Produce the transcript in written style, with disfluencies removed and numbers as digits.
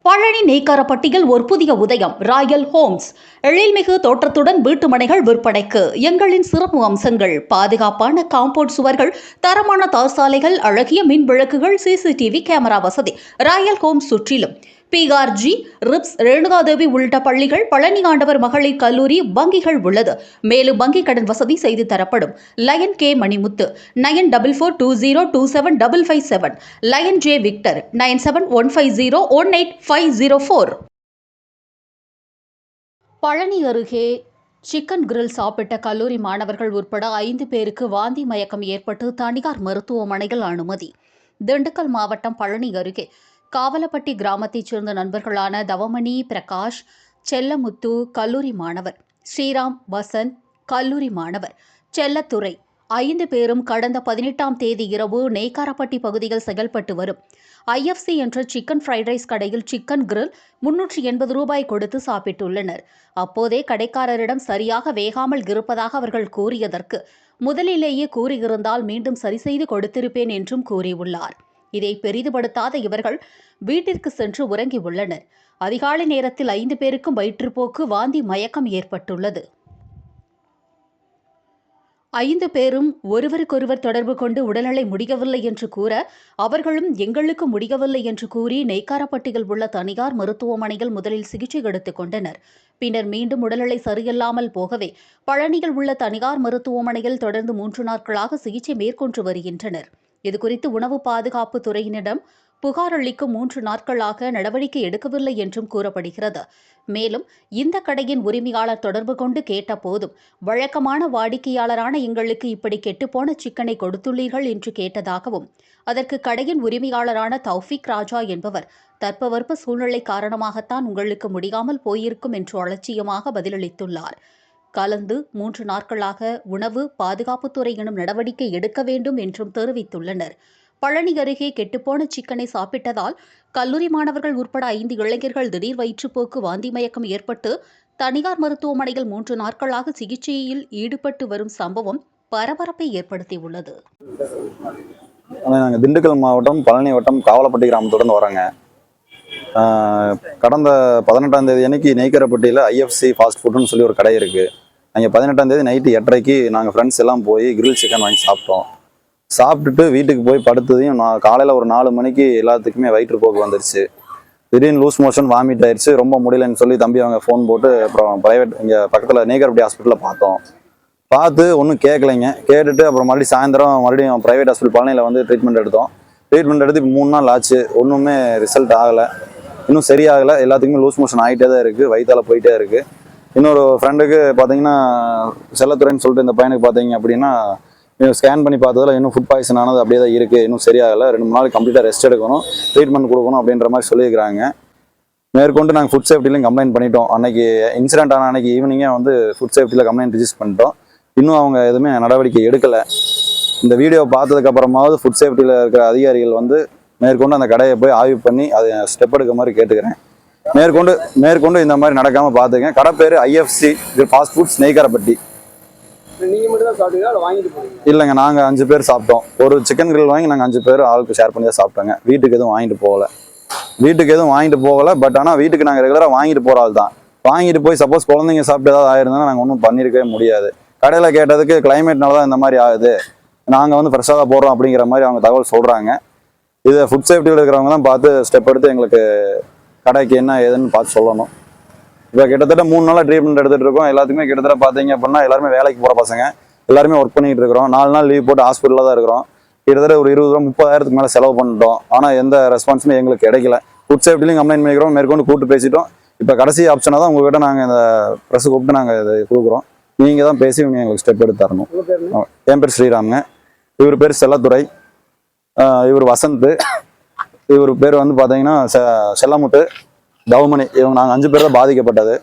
பழனி நெய்க்காரப்பட்டியில் ஒரு புதிய உதயம். ராயல் ஹோம்ஸ் எழில்மிகு தோற்றத்துடன் வீட்டுமனைகள் விற்பனைக்கு. எங்களின் சிறப்பு அம்சங்கள்: பாதுகாப்பான காம்பவுண்ட் சுவர்கள், தரமான தார்சாலைகள், அழகிய மின் விளக்குகள், சிசிடிவி கேமரா வசதி. ராயல் ஹோம்ஸ் சுற்றிலும் PRG, ரிப்ஸ், ரேணுகாதேவி உள்ளிட்ட பள்ளிகள், பழனி ஆண்டவர் மகளிர் கல்லூரி, வங்கிகள் உள்ளது. மேலும் வங்கி கடன் வசதி செய்து தரப்படும். Lion K Manimuthu 9442027557, lion J Victor 9715018504. Palani அருகே சிக்கன் கிரில் சாப்பிட்ட கல்லூரி மாணவர்கள் உட்பட 5 பேருக்கு வாந்தி மயக்கம் ஏற்பட்டு தனியார் மருத்துவமனையில் அனுமதி. திண்டுக்கல் மாவட்டம் பழனி அருகே காவலப்பட்டி கிராமத்தைச் சேர்ந்த நண்பர்களான தவமணி, பிரகாஷ், செல்லமுத்து கல்லூரி மாணவர், ஸ்ரீராம், வசந்த் கல்லூரி மாணவர், செல்லத்துறை 5 பேரும் கடந்த 18ஆம் தேதி இரவு நெய்க்காரப்பட்டி பகுதியில் செயல்பட்டு வரும் IFC என்ற சிக்கன் ஃப்ரைட் ரைஸ் கடையில் சிக்கன் கிரில் 380 ரூபாய் கொடுத்து சாப்பிட்டுள்ளனர். அப்போதே கடைக்காரரிடம் சரியாக வேகாமல் இருப்பதாக அவர்கள் கூறியதற்கு, முதலிலேயே கூறியிருந்தால் மீண்டும் சரி செய்து கொடுத்திருப்பேன் என்றும் கூறியுள்ளார். இதை பெரிதுபடுத்தாத இவர்கள் வீட்டிற்கு சென்று உறங்கியுள்ளனர். அதிகாலை நேரத்தில் 5 பேருக்கும் வயிற்றுப்போக்கு, வாந்தி மயக்கம் ஏற்பட்டுள்ளது. 5 பேரும் ஒருவருக்கொருவர் தொடர்பு கொண்டு உடல்நிலை முடியவில்லை என்று கூற, அவர்களும் எங்களுக்கு முடியவில்லை என்று கூறி நெய்க்காரப்பட்டியில் உள்ள தனியார் மருத்துவமனையில் முதலில் சிகிச்சை எடுத்துக் கொண்டனர். பின்னர் மீண்டும் உடல்நிலை சரியில்லாமல் போகவே பழனியில் உள்ள தனியார் மருத்துவமனையில் தொடர்ந்து 3 நாட்களாக சிகிச்சை மேற்கொண்டு வருகின்றனர். இதுகுறித்து உணவு பாதுகாப்பு துறையினரிடம் புகார் அளிக்கும் 3 நாட்களாக நடவடிக்கை எடுக்கவில்லை என்றும் கூறப்படுகிறது. மேலும் இந்த கடையின் உரிமையாளர் தொடர்பு கொண்டு கேட்டபோதும், வழக்கமான வாடிக்கையாளரான எங்களுக்கு இப்படி கெட்டுப்போன சிக்கனை கொடுத்துள்ளீர்கள் என்று கேட்டதாகவும், அதற்கு கடையின் உரிமையாளரான தௌஃபிக் ராஜா என்பவர், தட்பவெப்ப சூழ்நிலை காரணமாகத்தான் உங்களுக்கு முடியாமல் போயிருக்கும் என்று அலட்சியமாக பதிலளித்துள்ளார். கலந்து 3 நாட்களாக உணவு பாதுகாப்புத்துறையினும் நடவடிக்கை எடுக்க வேண்டும் என்றும் தெரிவித்துள்ளனர். பழனி அருகே கெட்டுப்போன சிக்கனை சாப்பிட்டதால் கல்லூரி மாணவர்கள் உட்பட 5 இளைஞர்கள் திடீர் வயிற்றுப்போக்கு, வாந்தி மயக்கம் ஏற்பட்டு தனியார் மருத்துவமனையில் 3 நாட்களாக சிகிச்சையில் ஈடுபட்டு வரும் சம்பவம் பரபரப்பை ஏற்படுத்தியுள்ளது. நாங்கள் திண்டுக்கல் மாவட்டம் பழனி வட்டம் காவலப்பட்டி கிராமத்துடன் வரோங்க. கடந்த 18ஆம் தேதி அன்னைக்கு நெய்க்காரப்பட்டியில் IFC ஃபாஸ்ட் ஃபுட்டுன்னு சொல்லி ஒரு கடை இருக்குது. அங்கே 18ஆம் தேதி நைட்டு 8:30க்கு நாங்கள் ஃப்ரெண்ட்ஸ் எல்லாம் போய் கிரில் சிக்கன் வாங்கி சாப்பிட்டோம். சாப்பிட்டுட்டு வீட்டுக்கு போய் படுத்ததையும் நான் காலையில் ஒரு 4 மணிக்கு எல்லாத்துக்குமே வயிற்றுப்போக்கு வந்துருச்சு. திடீர்னு லூஸ் மோஷன், வாமிட் ஆயிடுச்சு. ரொம்ப முடியலன்னு சொல்லி தம்பி அவங்க ஃபோன் போட்டு அப்புறம் ப்ரைவேட் இங்கே பக்கத்தில் நெய்க்காரப்பட்டி ஹாஸ்பிட்டலில் பார்த்து ஒன்றும் கேட்கலைங்க. கேட்டுட்டு அப்புறம் மறுபடியும் சாயந்தரம் மறுபடியும் ப்ரைவேட் ஹாஸ்பிட்டல் பழனியில் வந்து ட்ரீட்மெண்ட் எடுத்தோம். ட்ரீட்மெண்ட் எடுத்து இப்போ 3 நாள் ஆச்சு. ஒன்றுமே ரிசல்ட் ஆகலை, இன்னும் சரியாகலை. எல்லாத்துக்குமே லூஸ் மோஷன் ஆகிட்டே தான் இருக்குது, வயிற்றால போயிட்டே இருக்குது. இன்னொரு ஃப்ரெண்டுக்கு பார்த்தீங்கன்னா செல்லத்துறைன்னு சொல்லிட்டு இந்த பையனுக்கு பார்த்தீங்க அப்படின்னா ஸ்கேன் பண்ணி பார்த்ததில் இன்னும் ஃபுட் பாய்சன் ஆனது அப்படியே தான் இருக்குது, இன்னும் சரியாகலை. 2-3 நாள் கம்ப்ளீட்டாக ரெஸ்ட் எடுக்கணும், ட்ரீட்மெண்ட் கொடுக்கணும் அப்படின்ற மாதிரி சொல்லியிருக்கிறாங்க. மேற்கொண்டு நாங்கள் ஃபுட் சேஃப்டிலையும் கம்ப்ளைண்ட் பண்ணிட்டோம். அன்னைக்கு இன்சிடென்ட் ஆன அன்னைக்கு ஈவினிங்கே வந்து ஃபுட் சேஃப்டியில் கம்ப்ளைண்ட் ரிஜிஸ்டர் பண்ணிட்டோம். இன்னும் அவங்க எதுவுமே நடவடிக்கை எடுக்கலை. இந்த வீடியோ பார்த்ததுக்கு அப்புறமாவது ஃபுட் சேஃப்டியில் இருக்கிற அதிகாரிகள் வந்து மேற்கொண்டு அந்த கடையை போய் ஆய்வு பண்ணி அதை ஸ்டெப் எடுக்க மாதிரி கேட்டுக்கிறேன். மேற்கொண்டு இந்த மாதிரி நடக்காமல் பார்த்துக்கேன். கடை பேர் IFC ஃபாஸ்ட் ஃபுட்ஸ் நெய்க்காரப்பட்டி. இல்லைங்க, நாங்கள் 5 பேர் சாப்பிட்டோம். ஒரு சிக்கன் கிரில் வாங்கி நாங்கள் 5 பேர் ஆளுக்கு ஷேர் பண்ணி தான் சாப்பிட்டோங்க. வீட்டுக்கு எதுவும் வாங்கிட்டு போகலை. பட் ஆனால் வீட்டுக்கு நாங்கள் ரெகுலராக வாங்கிட்டு போகிற ஆள் தான். வாங்கிட்டு போய் சப்போஸ் குழந்தைங்க சாப்பிட்டு ஏதாவது ஆயிருந்தா நாங்கள் ஒன்றும் பண்ணியிருக்கவே முடியாது. கடையில் கேட்டதுக்கு கிளைமேட்னால தான் இந்த மாதிரி ஆகுது, நாங்கள் வந்து ஃப்ரெஷ்ஷாக தான் போடுறோம் அப்படிங்கிற மாதிரி அவங்க தகவல் சொல்கிறாங்க. இதை ஃபுட் சேஃப்டியில் இருக்கிறவங்க தான் பார்த்து ஸ்டெப் எடுத்து எங்களுக்கு கடைக்கு என்ன ஏதுன்னு பார்த்து சொல்லணும். இப்போ கிட்டத்தட்ட 3 நாளாக ட்ரீட்மெண்ட் எடுத்துகிட்டு இருக்கோம். எல்லாத்துக்குமே கிட்டத்தட்ட பார்த்தீங்க அப்படின்னா எல்லாருமே வேலைக்கு போகிற பசங்க, எல்லாருமே ஒர்க் பண்ணிகிட்டு இருக்கிறோம். 4 நாள் லீவ் போட்டு ஹாஸ்பிட்டலில் தான் இருக்கிறோம். கிட்டத்தட்ட ஒரு 20,000-30,000க்கு மேலே செலவு பண்ணிட்டோம். ஆனால் எந்த ரெஸ்பான்ஸுமே எங்களுக்கு கிடைக்கல. ஃபுட் சேஃப்டிலையும் கம்ப்ளைண்ட் பண்ணிக்கிறோம், மேற்கொண்டு கூப்பிட்டு பேசிட்டோம். இப்போ கடைசி ஆப்ஷனாக தான் உங்கள்கிட்ட நாங்கள் இந்த ப்ரெஸ் கூப்பிட்டு நாங்கள் இதை கொடுக்குறோம். நீங்கள் தான் பேசி இவங்க எங்களுக்கு ஸ்டெப் எடுத்து தரணும். என் பேர் ஸ்ரீராமுங்க, இவர் பேர் செல்லத்துறை, இவர் வசந்த், இவர் பேர் வந்து பார்த்தீங்கன்னா செல்லமுத்து, தவமணி. இவங்க நாங்கள் 5 பேர் தான் பாதிக்கப்பட்டது.